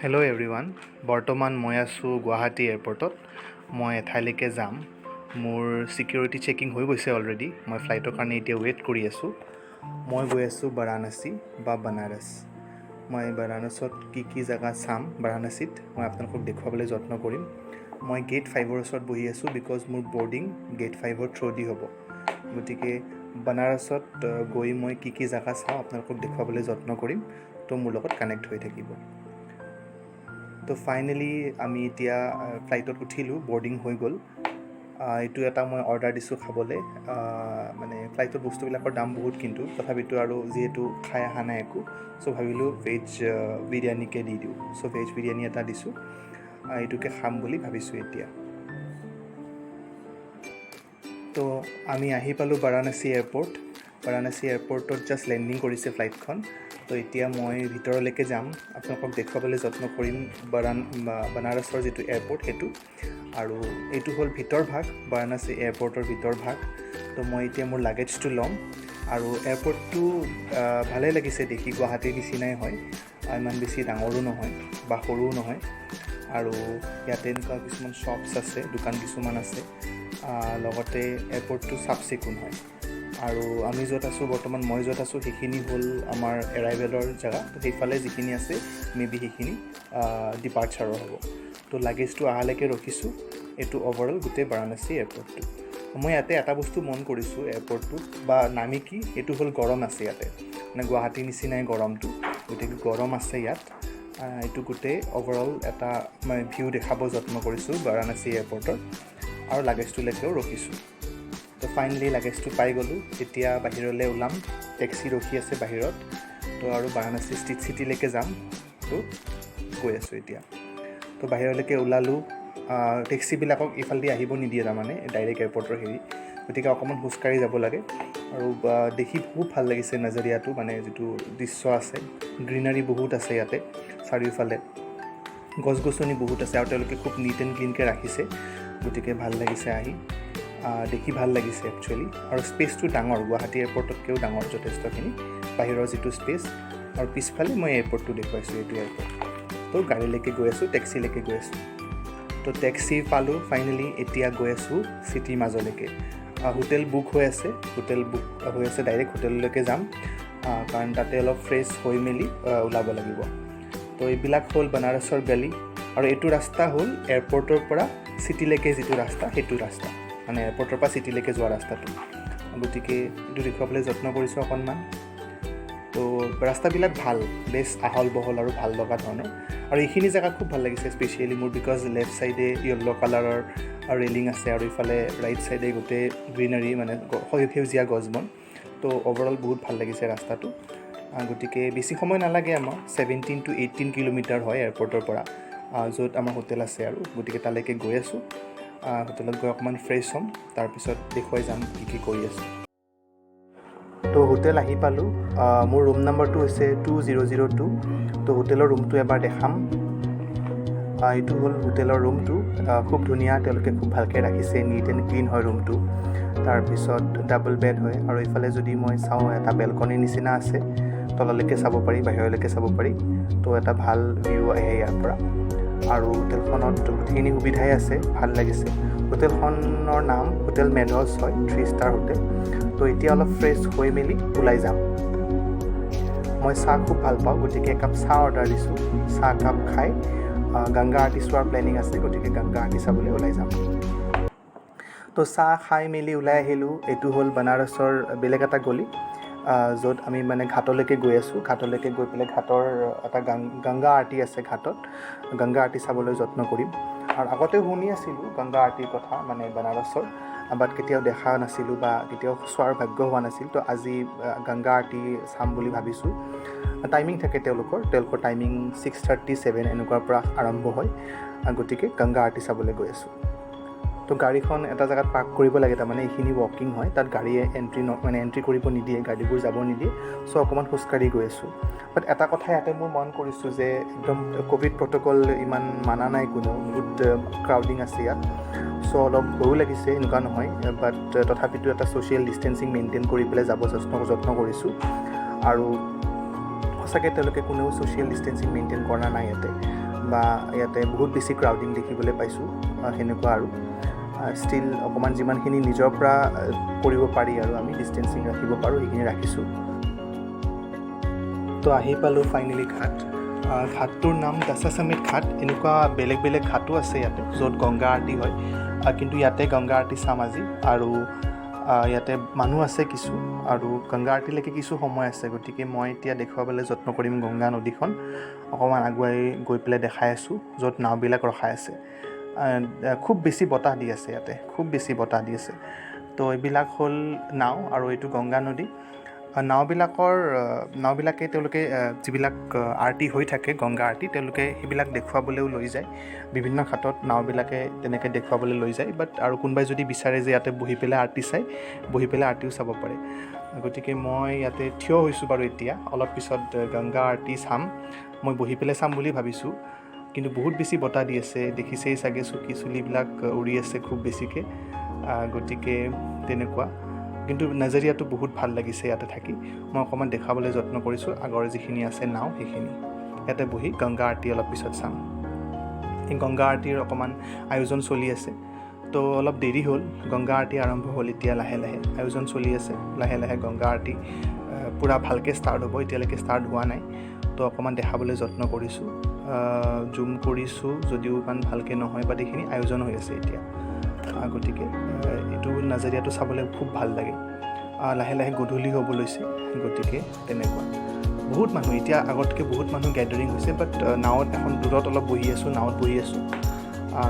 Hello' everyone, বৰ্তমান মই আছোঁ গুৱাহাটী এয়াৰপৰ্টত। মই এঠাইলৈকে যাম। মোৰ ছিকিউৰিটি চেকিং হৈ গৈছে অলৰেডি। মই ফ্লাইটৰ কাৰণে এতিয়া ৱেইট কৰি আছোঁ। মই গৈ আছোঁ বাৰাণসী বা বানাৰস। মই বাৰাণসত কি জেগা চাম বাৰাণসীত মই আপোনালোকক দেখুৱাবলৈ যত্ন কৰিম। মই গেট 5ৰ ওচৰত বহি আছোঁ বিকজ মোৰ বৰ্ডিং গেট 5ৰ থ্ৰুদি হ'ব। গতিকে বানাৰসত গৈ মই কি জেগা চাওঁ আপোনালোকক দেখুৱাবলৈ যত্ন কৰিম। তো মোৰ লগত কানেক্ট হৈ থাকিব। তো ফাইনেলি আমি এতিয়া ফ্লাইটত উঠিলোঁ, বৰ্ডিং হৈ গ'ল। এইটো এটা মই অৰ্ডাৰ দিছোঁ খাবলৈ। মানে ফ্লাইটত বস্তুবিলাকৰ দাম বহুত, কিন্তু তথাপিতো আৰু যিহেতু খাই অহা নাই একো, চ' ভাবিলোঁ ভেজ বিৰিয়ানীকে দি দিওঁ। চ' ভেজ বিৰিয়ানী এটা দিছোঁ, এইটোকে খাম বুলি ভাবিছোঁ এতিয়া। তো আমি আহি পালোঁ বাৰাণসী এয়াৰপৰ্ট। বাৰাণসী এয়াৰপৰ্টত জাষ্ট লেণ্ডিং কৰিছে ফ্লাইটখন। তো এতিয়া মই ভিতৰলৈকে যাম, আপোনালোকক দেখুৱাবলৈ যত্ন কৰিম বানাৰসৰ যিটো এয়াৰপৰ্ট সেইটো। আৰু এইটো হ'ল ভিতৰ ভাগ, বাৰাণসী এয়াৰপৰ্টৰ ভিতৰ ভাগ। তো মই এতিয়া মোৰ লাগেজটো ল'ম। আৰু এয়াৰপৰ্টটো ভালেই লাগিছে দেখি, গুৱাহাটীৰ নিচিনাই হয়। ইমান বেছি ডাঙৰো নহয় বা সৰুও নহয়। আৰু ইয়াতে এনেকুৱা কিছুমান শ্বপছ আছে, দোকান কিছুমান আছে। লগতে এয়াৰপৰ্টটো চাফ চিকুণ হয়। আৰু আমি য'ত আছোঁ বৰ্তমান, মই য'ত আছোঁ সেইখিনি হ'ল আমাৰ এৰাইভেলৰ জেগা। তো সেইফালে যিখিনি আছে মেবি সেইখিনি ডিপাৰ্চাৰৰ হ'ব। তো লাগেজটো অহালৈকে ৰখিছোঁ। এইটো অভাৰঅল গোটেই বাৰাণসী এয়াৰপৰ্টটো। মই ইয়াতে এটা বস্তু মন কৰিছোঁ, এয়াৰপৰ্টটোত বা নামি কি এইটো হ'ল গৰম আছে ইয়াতে, মানে গুৱাহাটীৰ নিচিনাই গৰমটো। গতিকে গৰম আছে ইয়াত। এইটো গোটেই অভাৰঅল এটা মানে ভিউ দেখাব যত্ন কৰিছোঁ বাৰাণসী এয়াৰপৰ্টৰ। আৰু লাগেজটোলৈকেও ৰখিছোঁ। তো ফাইনেলি লাগেজটো পাই গ'লোঁ। এতিয়া বাহিৰলৈ ওলাম, টেক্সি ৰখি আছে বাহিৰত। তো আৰু বাৰাণসী ষ্ট্ৰীট চিটিলৈকে যাম। তো গৈ আছোঁ এতিয়া। তো বাহিৰলৈকে ওলালোঁ। টেক্সিবিলাকক ইফালেদি আহিব নিদিয়ে তাৰমানে, ডাইৰেক্ট এয়াৰপৰ্টৰ হেৰি। গতিকে অকণমান খোজকাঢ়ি যাব লাগে। আৰু দেখি বহুত ভাল লাগিছে নাজাৰিয়াটো, মানে যিটো দৃশ্য আছে। গ্ৰীনাৰী বহুত আছে ইয়াতে চাৰিওফালে, গছ গছনি বহুত আছে। আৰু তেওঁলোকে খুব নীট এণ্ড ক্লিনকৈ ৰাখিছে। গতিকে ভাল লাগিছে আহি, দেখি ভাল লাগিছে একচুৱেলি। আৰু স্পেচটো ডাঙৰ, গুৱাহাটী এয়াৰপৰ্টতকৈও ডাঙৰ যথেষ্টখিনি বাহিৰৰ যিটো স্পেচ। আৰু পিছফালে মই এয়াৰপৰ্টটো দেখুৱাইছোঁ, এইটো এয়াৰপৰ্ট। তো গাড়ীলৈকে গৈ আছোঁ, টেক্সিলৈকে গৈ আছোঁ। তো টেক্সি পালোঁ ফাইনেলি। এতিয়া গৈ আছোঁ চিটিৰ মাজলৈকে। হোটেল বুক হৈ আছে, ডাইৰেক্ট হোটেললৈকে যাম। কাৰণ তাতে অলপ ফ্ৰেছ হৈ মেলি ওলাব লাগিব। তো এইবিলাক হ'ল বানাৰসৰ গলি। আৰু এইটো ৰাস্তা হ'ল এয়াৰপৰ্টৰ পৰা চিটিলৈকে যিটো ৰাস্তা, সেইটো ৰাস্তা, মানে এয়াৰপৰ্টৰ পৰা চিটিলৈকে যোৱা ৰাস্তাটো। গতিকে এইটো দেখুৱাবলৈ যত্ন কৰিছোঁ অকণমান। তো ৰাস্তাবিলাক ভাল, বেছ আহল বহল আৰু ভাল লগা ধৰণৰ। আৰু এইখিনি জেগা খুব ভাল লাগিছে স্পেচিয়েলি মোৰ, বিকজ লেফ্ট ছাইডে য়েল্ল' কালাৰৰ ৰেলিং আছে, আৰু ইফালে ৰাইট ছাইডে গোটেই গ্ৰীনাৰী, মানে সেউজীয়া গছ বন। তো অভাৰঅল বহুত ভাল লাগিছে ৰাস্তাটো। গতিকে বেছি সময় নালাগে আমাৰ, 17 to 18 কিলোমিটাৰ হয় এয়াৰপৰ্টৰ পৰা য'ত আমাৰ হোটেল আছে। আৰু গতিকে তালৈকে গৈ আছোঁ। হোটেলত গৈ অকণমান ফ্ৰেছ হ'ম, তাৰপিছত দেখুৱাই যাম কি কৰি আছোঁ। তো হোটেল আহি পালোঁ। মোৰ ৰুম নাম্বাৰটো হৈছে 2002। তো হোটেলৰ ৰুমটো এবাৰ দেখাম। এইটো হ'ল হোটেলৰ ৰুমটো। খুব ধুনীয়া, তেওঁলোকে খুব ভালকৈ ৰাখিছে, নীট এণ্ড ক্লিন হয় ৰুমটো। তাৰপিছত ডাবল বেড হয়। আৰু এইফালে যদি মই চাওঁ, এটা বেলকনিৰ নিচিনা আছে, তললৈকে চাব পাৰি, বাহিৰলৈকে চাব পাৰি। তো এটা ভাল ভিউ আহে ইয়াৰ পৰা। আৰু হোটেলখনত গোটেইখিনি সুবিধাই আছে, ভাল লাগিছে। হোটেলখনৰ নাম হোটেল মেডজ হয়, 3 ষ্টাৰ হোটেল। তো এতিয়া অলপ ফ্ৰেছ হৈ মেলি ওলাই যাম। মই চাহ খুব ভাল পাওঁ, গতিকে একাপ চাহ অৰ্ডাৰ দিছোঁ। চাহ একাপ খাই গংগা আৰতি চোৱাৰ প্লেনিং আছে, গতিকে গংগা আৰতি চাবলৈ ওলাই যাম। তো চাহ খাই মেলি ওলাই আহিলোঁ। এইটো হ'ল বানাৰসৰ বেলেগ এটা গলি, য'ত আমি মানে ঘাটলৈকে গৈ আছোঁ। ঘাটলৈকে গৈ পেলাই ঘাটৰ এটা গংগা আৰতি আছে ঘাটত, গংগা আৰতি চাবলৈ যত্ন কৰিম। আৰু আগতেও শুনি আছিলোঁ গংগা আৰতিৰ কথা, মানে বানাৰসৰ, বাট কেতিয়াও দেখা নাছিলোঁ বা কেতিয়াও চোৱাৰ ভাগ্য হোৱা নাছিল। তো আজি গংগা আৰতি চাম বুলি ভাবিছোঁ। টাইমিং থাকে তেওঁলোকৰ টাইমিং 6:37 এনেকুৱাৰ পৰা আৰম্ভ হয়। গতিকে গংগা আৰতি চাবলৈ গৈ আছোঁ। তো গাড়ীখন এটা জেগাত পাৰ্ক কৰিব লাগে, তাৰমানে এইখিনি ৱাকিং হয়, তাত গাড়ীয়ে এণ্ট্ৰি কৰিব নিদিয়ে, গাড়ীবোৰ যাব নিদিয়ে। চ' অকণমান খোজকাঢ়ি গৈ আছোঁ। বাট এটা কথা ইয়াতে মই মন কৰিছোঁ যে একদম ক'ভিড প্ৰট'কল ইমান মানা নাই কোনেও, বহুত ক্ৰাউডিং আছে ইয়াত। চ' অলপ ভয়ো লাগিছে, এনেকুৱা নহয়। বাট তথাপিতো এটা ছ'চিয়েল ডিষ্টেঞ্চিং মেইনটেইন কৰি পেলাই যাব যত্ন কৰিছোঁ। আৰু সঁচাকৈ তেওঁলোকে কোনেও ছ'চিয়েল ডিষ্টেঞ্চিং মেইনটেইন কৰা নাই ইয়াতে। বা ইয়াতে বহুত বেছি ক্ৰাউডিং দেখিবলৈ পাইছোঁ সেনেকুৱা আৰু ষ্টিল অকণমান যিমানখিনি নিজৰ পৰা কৰিব পাৰি আৰু আমি ডিষ্টেঞ্চিং ৰাখিব পাৰোঁ সেইখিনি ৰাখিছোঁ। তো আহি পালোঁ ফাইনেলি ঘাটটোৰ নাম দাচাচামেট ঘাট। এনেকুৱা বেলেগ বেলেগ ঘাটো আছে ইয়াতে য'ত গংগা আৰতি হয়, কিন্তু ইয়াতে গংগা আৰতি চাম আজি। আৰু ইয়াতে মানুহ আছে কিছু, আৰু গংগা আৰতিলৈকে কিছু সময় আছে, গতিকে মই এতিয়া দেখুৱাবলৈ যত্ন কৰিম গংগা নদীখন। অকণমান আগুৱাই গৈ পেলাই দেখাই আছোঁ য'ত নাওবিলাক ৰখাই আছে। খুব বেছি বতাহ দি আছে ইয়াতে, খুব বেছি বতাহ দি আছে। তো এইবিলাক হ'ল নাও, আৰু এইটো গংগা নদী। নাওবিলাকে তেওঁলোকে যিবিলাক আৰতি হৈ থাকে গংগা আৰতি, তেওঁলোকে সেইবিলাক দেখুৱাবলৈও লৈ যায়। বিভিন্ন ঘাটত নাওবিলাকে তেনেকৈ দেখুৱাবলৈ লৈ যায়। বাট আৰু কোনোবাই যদি বিচাৰে যে ইয়াতে বহি পেলাই আৰতি চাই, বহি পেলাই আৰতিও চাব পাৰে। গতিকে মই ইয়াতে থিয় হৈছোঁ বাৰু এতিয়া। অলপ পিছত গংগা আৰতি চাম। মই বহি পেলাই চাম বুলি ভাবিছোঁ, কিন্তু বহুত বেছি বতাহ দি আছে, দেখিছেই চাগে চকী চুলিবিলাক উৰি আছে খুব বেছিকৈ। গতিকে তেনেকুৱা, কিন্তু নাজাৰিয়াটো বহুত ভাল লাগিছে ইয়াতে থাকি। মই অকণমান দেখাবলৈ যত্ন কৰিছোঁ আগৰ যিখিনি আছে নাও সেইখিনি। ইয়াতে বহি গংগা আৰতি অলপ পিছত চাম। এই গংগা আৰতিৰ অকণমান আয়োজন চলি আছে, তো অলপ দেৰি হ'ল। গংগা আৰতি আৰম্ভ হ'ল এতিয়া লাহে লাহে, আয়োজন চলি আছে লাহে লাহে। গংগা আৰতি পূৰা ভালকৈ ষ্টাৰ্ট হ'ব, এতিয়ালৈকে ষ্টাৰ্ট হোৱা নাই। তো অকণমান দেখাবলৈ যত্ন কৰিছোঁ, জুম কৰিছোঁ যদিও ইমান ভালকৈ নহয়, বাট এইখিনি আয়োজন হৈ আছে এতিয়া। গতিকে এইটো নাজাৰিয়াটো চাবলৈ খুব ভাল লাগে। লাহে লাহে গধূলি হ'ব লৈছে, গতিকে তেনেকুৱা। বহুত মানুহ এতিয়া, আগতকৈ বহুত মানুহ গেডাৰিং হৈছে, বাট নাৱত এখন দূৰত অলপ বহি আছোঁ, নাৱত বহি আছোঁ।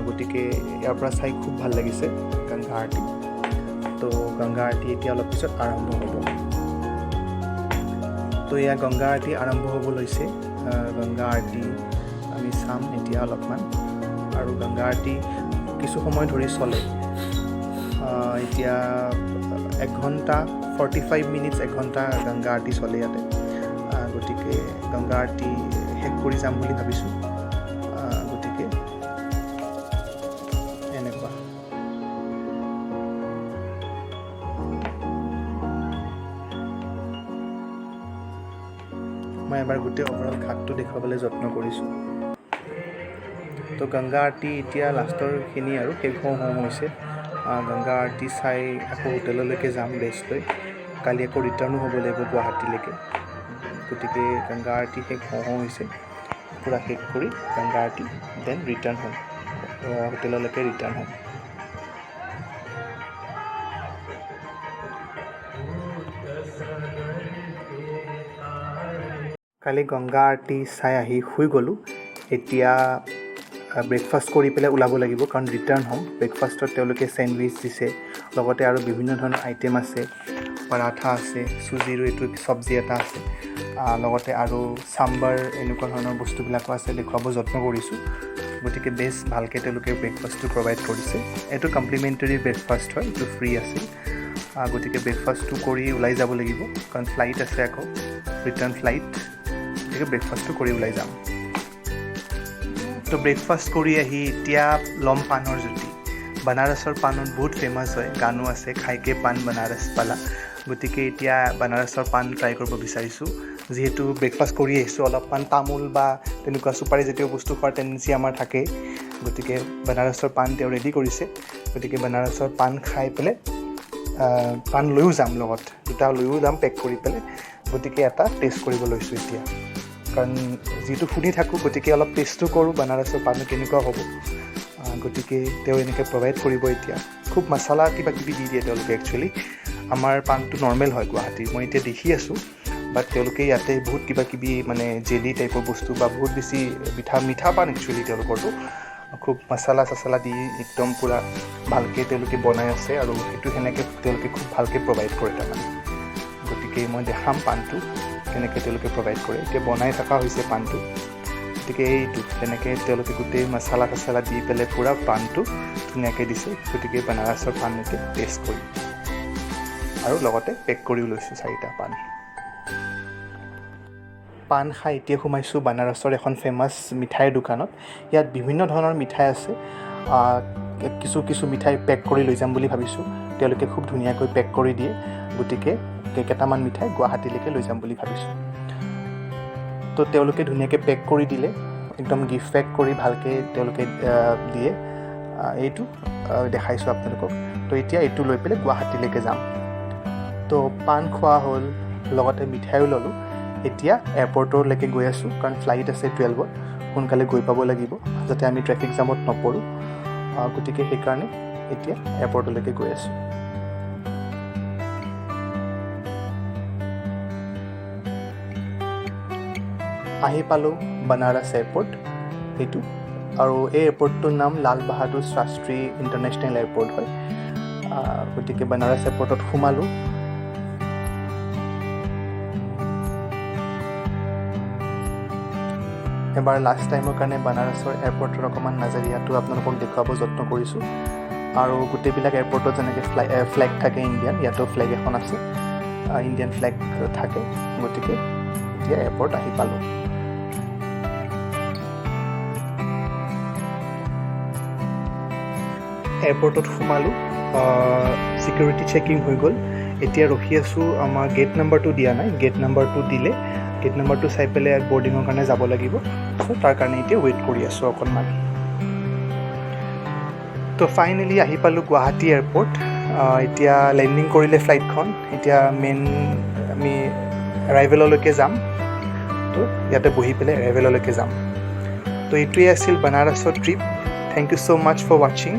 গতিকে ইয়াৰ পৰা চাই খুব ভাল লাগিছে গংগা আৰতি। তো গংগা আৰতি এতিয়া অলপ পিছত আৰম্ভ হ'ব। তো এয়া গংগা আৰতি আৰম্ভ হ'ব লৈছে। গংগা আৰতি আমি চাম এতিয়া অলপমান। আৰু গংগা আৰতি কিছু সময় ধৰি চলে। এতিয়া 1 ঘণ্টা 45 মিনিটছ, 1 ঘণ্টা গংগা আৰতি চলে ইয়াতে। গতিকে গংগা আৰতি শেষ কৰি যাম বুলি ভাবিছোঁ। গতিকে এনেকুৱা। মই এবাৰ গোটেই অভাৰঅল ঘাটটো দেখুৱাবলৈ যত্ন কৰিছোঁ। তো গংগা আৰতি এতিয়া লাষ্টৰখিনি আৰু শেষ হৈছে। গংগা আৰতি চাই আকৌ হোটেললৈকে যাম ৰেষ্ট লৈ। কালি আকৌ ৰিটাৰ্ণো হ'ব লাগিব গুৱাহাটীলৈকে। গতিকে গংগা আৰতি শেষ হৈছে, পূৰা শেষ কৰি গংগা আৰতি দেন ৰিটাৰ্ণ হ'ম, হোটেললৈকে ৰিটাৰ্ণ হ'ম। কালি গংগা আৰতি চাই আহি শুই গ'লোঁ। এতিয়া ব্ৰেকফাষ্ট কৰি পেলাই ওলাব লাগিব, কাৰণ ৰিটাৰ্ণ হ'ম। ব্ৰেকফাষ্টত তেওঁলোকে চেণ্ডউইচ দিছে, লগতে আৰু বিভিন্ন ধৰণৰ আইটেম আছে। পৰাঠা আছে, চুজিৰো এইটো চব্জি এটা আছে, লগতে আৰু চাম্বাৰ, এনেকুৱা ধৰণৰ বস্তুবিলাকো আছে। দেখুৱাব যত্ন কৰিছোঁ। গতিকে বেছ ভালকৈ তেওঁলোকে ব্ৰেকফাষ্টটো প্ৰভাইড কৰিছে। এইটো কমপ্লিমেণ্টেৰী ব্ৰেকফাষ্ট হয়, এইটো ফ্ৰী আছিল। গতিকে ব্ৰেকফাষ্টটো কৰি ওলাই যাব লাগিব, কাৰণ ফ্লাইট আছে আকৌ, ৰিটাৰ্ণ ফ্লাইট। গতিকে ব্ৰেকফাষ্টটো কৰি ওলাই যাম। তো ব্ৰেকফাষ্ট কৰি আহি এতিয়া ল'ম পাণৰ জুতি। বানাৰসৰ পাণত বহুত ফেমাছ হয়, গানো আছে, খাইকে পাণ বানাৰস পালা। গতিকে এতিয়া বানাৰসৰ পাণ ট্ৰাই কৰিব বিচাৰিছোঁ। যিহেতু ব্ৰেকফাষ্ট কৰি আহিছোঁ, অলপমান তামোল বা তেনেকুৱা চুপাৰী জাতীয় বস্তু খোৱাৰ টেণ্ডেঞ্চি আমাৰ থাকে। গতিকে বানাৰসৰ পাণ তেওঁ ৰেডি কৰিছে। গতিকে বানাৰসৰ পাণ খাই পেলাই, পাণ লৈও যাম লগত, দুটা লৈও যাম পেক কৰি পেলাই। গতিকে এটা টেষ্ট কৰিব লৈছোঁ এতিয়া, কাৰণ যিটো শুনি থাকোঁ, গতিকে অলপ টেষ্টো কৰোঁ বানাৰসৰ পাণটো কেনেকুৱা হ'ব। গতিকে তেওঁ এনেকৈ প্ৰভাইড কৰিব এতিয়া। খুব মছলা কিবা কিবি দি দিয়ে তেওঁলোকে। একচুৱেলি আমাৰ পাণটো নৰ্মেল হয় গুৱাহাটীৰ, মই এতিয়া দেখি আছোঁ। বাট তেওঁলোকে ইয়াতে বহুত কিবা কিবি মানে জেলি টাইপৰ বস্তু বা বহুত বেছি মিঠা পাণ একচুৱেলি তেওঁলোকৰটো। খুব মছলা চছলা দি একদম পূৰা ভালকৈ তেওঁলোকে বনাই আছে, আৰু সেইটো সেনেকৈ তেওঁলোকে খুব ভালকৈ প্ৰভাইড কৰে তাৰমানে। গতিকে মই দেখাম পাণটো কেনেকৈ তেওঁলোকে প্ৰভাইড কৰে। এতিয়া বনাই থকা হৈছে পাণটো। গতিকে এইটো তেনেকৈ তেওঁলোকে গোটেই মছলা চছলা দি পেলাই পূৰা পাণটো ধুনীয়াকৈ দিছে। গতিকে বানাৰসৰ পাণ এতিয়া টেষ্ট কৰি, আৰু লগতে পেক কৰিও লৈছোঁ 4টা পাণ। পাণ খাই এতিয়া সোমাইছোঁ বানাৰসৰ এখন ফেমাছ মিঠাইৰ দোকানত। ইয়াত বিভিন্ন ধৰণৰ মিঠাই আছে। কিছু মিঠাই পেক কৰি লৈ যাম বুলি ভাবিছোঁ। তেওঁলোকে খুব ধুনীয়াকৈ পেক কৰি দিয়ে। গতিকে কেইটামান মিঠাই গুৱাহাটীলৈকে লৈ যাম বুলি ভাবিছোঁ। তো তেওঁলোকে ধুনীয়াকৈ পেক কৰি দিলে। একদম গিফ্ট পেক কৰি ভালকৈ তেওঁলোকে দিয়ে। এইটো দেখাইছোঁ আপোনালোকক। তো এতিয়া এইটো লৈ পেলাই গুৱাহাটীলৈকে যাম। তো পাণ খোৱা হ'ল, লগতে মিঠাইও ল'লোঁ। এতিয়া এয়াৰপৰ্টলৈকে গৈ আছোঁ, কাৰণ ফ্লাইট আছে 12ত, সোনকালে গৈ পাব লাগিব যাতে আমি ট্ৰেফিক জামত নপৰোঁ। গতিকে সেইকাৰণে এতিয়া এয়াৰপৰ্টলৈকে গৈ আছোঁ। আহি পালোঁ বানাৰস এয়াৰপৰ্ট এইটো, আৰু এই এয়াৰপৰ্টটোৰ নাম লাল বাহাদুৰ শাস্ত্ৰী ইণ্টাৰনেশ্যনেল এয়াৰপৰ্ট হয়। গতিকে বানাৰস এয়াৰপৰ্টত সোমালোঁ। এবাৰ লাষ্ট টাইমৰ কাৰণে বানাৰসৰ এয়াৰপৰ্টৰ অকণমান নাজাৰিয়াটো আপোনালোকক দেখুৱাব যত্ন কৰিছোঁ। আৰু গোটেইবিলাক এয়াৰপৰ্টত যেনেকৈ ফ্লেগ থাকে ইণ্ডিয়ান, ইয়াতো ফ্লেগ এখন আছে, ইণ্ডিয়ান ফ্লেগ থাকে। গতিকে এতিয়া এয়াৰপৰ্ট আহি পালোঁ। এয়াৰপৰ্টত সোমালোঁ, ছিকিউৰিটি চেকিং হৈ গ'ল। এতিয়া ৰখি আছোঁ, আমাৰ গেট নাম্বাৰটো দিয়া নাই, গেট নাম্বাৰটো দিলে গেট নাম্বাৰটো চাই পেলাই বৰ্ডিঙৰ কাৰণে যাব লাগিব। চ' তাৰ কাৰণে এতিয়া ৱেইট কৰি আছোঁ অকণমান। তো ফাইনেলি আহি পালোঁ গুৱাহাটী এয়াৰপৰ্ট। এতিয়া লেণ্ডিং কৰিলে ফ্লাইটখন। এতিয়া আমি এৰাইভেললৈকে যাম। তো ইয়াতে বহি পেলাই এৰাইভেললৈকে যাম। তো এইটোৱে আছিল বানাৰসৰ trip. Thank you so' much for ৱাচিং।